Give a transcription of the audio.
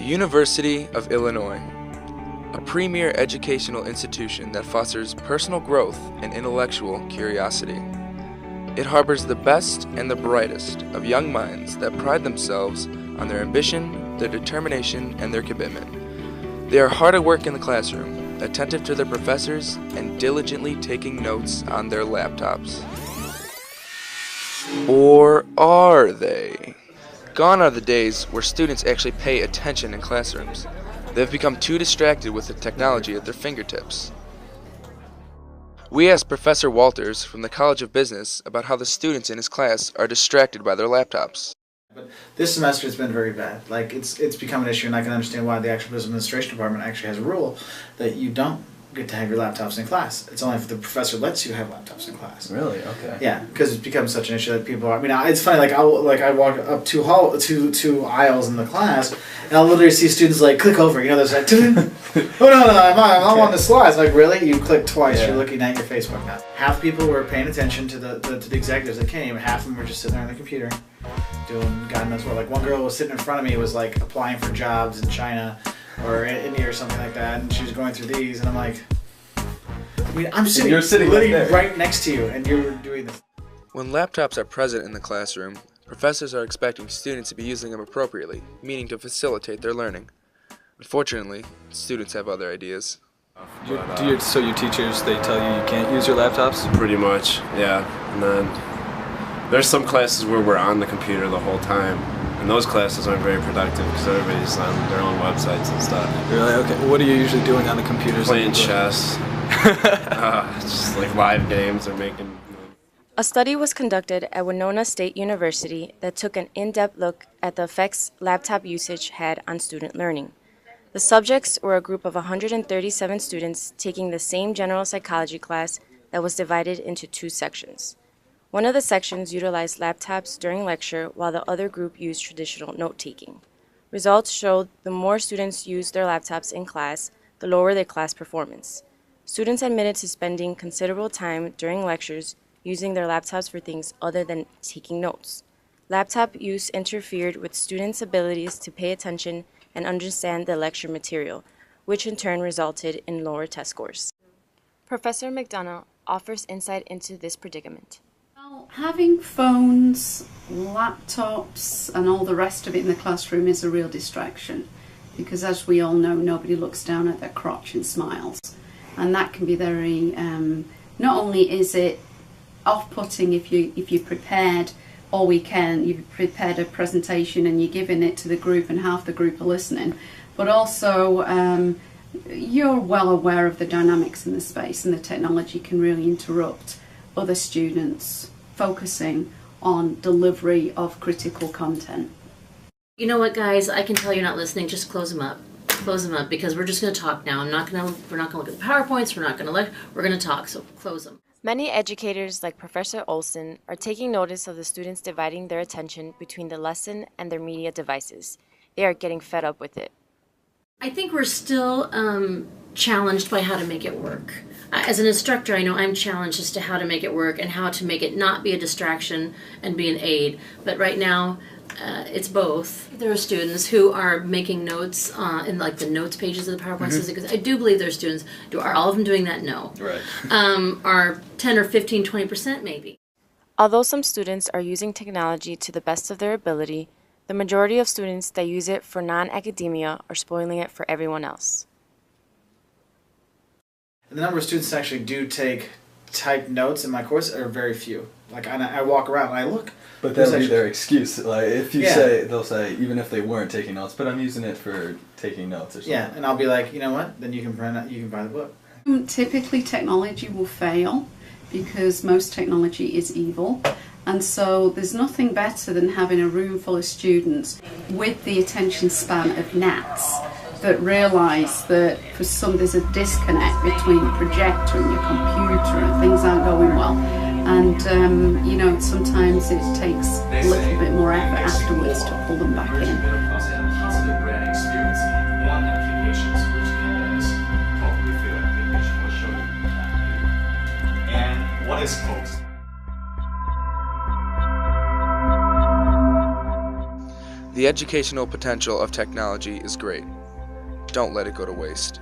University of Illinois, a premier educational institution that fosters personal growth and intellectual curiosity. It harbors the best and the brightest of young minds that pride themselves on their ambition, their determination, and their commitment. They are hard at work in the classroom, attentive to their professors, and diligently taking notes on their laptops. Or are they? Gone are the days where students actually pay attention in classrooms. They have become too distracted with the technology at their fingertips. We asked Professor Walters from the College of Business about how the students in his class are distracted by their laptops. But this semester it's been very bad. Like it's become an issue, and I can understand why the actual business administration department actually has a rule that you don't get to have your laptops in class. It's only if the professor lets you have laptops in class. Really? Okay. Yeah, because it's become such an issue that people are. I mean, it's funny. I walk up two aisles in the class, and I'll literally see students like click over. You know, there's like, oh no, I'm on the slides. Like, really? You clicked twice. Yeah. You're looking at your Facebook now. Half people were paying attention to the executives that came. Half of them were just sitting there on the computer, doing God knows what. Like one girl was sitting in front of me, was like applying for jobs in China or India or something like that, and she was going through these, and I'm like, I mean, I'm sitting literally right next to you, and you're doing this. When laptops are present in the classroom, professors are expecting students to be using them appropriately, meaning to facilitate their learning. Unfortunately, students have other ideas. So your teachers, they tell you can't use your laptops? Pretty much, yeah. And then there's some classes where we're on the computer the whole time. And those classes aren't very productive because everybody's on their own websites and stuff. Really? Okay. What are you usually doing on the computers? Playing chess. Just like live games or making... A study was conducted at Winona State University that took an in-depth look at the effects laptop usage had on student learning. The subjects were a group of 137 students taking the same general psychology class that was divided into two sections. One of the sections utilized laptops during lecture while the other group used traditional note-taking. Results showed the more students used their laptops in class, the lower their class performance. Students admitted to spending considerable time during lectures using their laptops for things other than taking notes. Laptop use interfered with students' abilities to pay attention and understand the lecture material, which in turn resulted in lower test scores. Professor McDonough offers insight into this predicament. Well, having phones, laptops, and all the rest of it in the classroom is a real distraction because, as we all know, nobody looks down at their crotch and smiles. And that can be very, not only is it off-putting if you're prepared all weekend, you've prepared a presentation and you're giving it to the group and half the group are listening, but also you're well aware of the dynamics in the space, and the technology can really interrupt other students focusing on delivery of critical content. You know what, guys? I can tell you're not listening. Just close them up. Close them up because we're just going to talk now. We're not going to look at the PowerPoints. We're not going to we're going to talk. So close them. Many educators, like Professor Olson, are taking notice of the students dividing their attention between the lesson and their media devices. They are getting fed up with it. I think we're still challenged by how to make it work. As an instructor, I know I'm challenged as to how to make it work and how to make it not be a distraction and be an aid. But right now, it's both. There are students who are making notes in like the notes pages of the PowerPoint system, because I do believe there are students. Are all of them doing that? No. Right. Are 10 or 15, 20% maybe. Although some students are using technology to the best of their ability, the majority of students that use it for non-academia are spoiling it for everyone else. The number of students that actually do type notes in my course are very few. Like I walk around and I look. But that'll be their excuse. Like if you say, they'll say even if they weren't taking notes, but I'm using it for taking notes or something. Yeah, and I'll be like, you know what? Then you can buy the book. Typically, technology will fail because most technology is evil. And so there's nothing better than having a room full of students with the attention span of gnats that realise that for some there's a disconnect between the projector and your computer and things aren't going well. And, you know, sometimes it takes a little bit more effort afterwards to pull them back in. Positive brand experience. One application which is probably fair application will show you. And what is post? The educational potential of technology is great. Don't let it go to waste.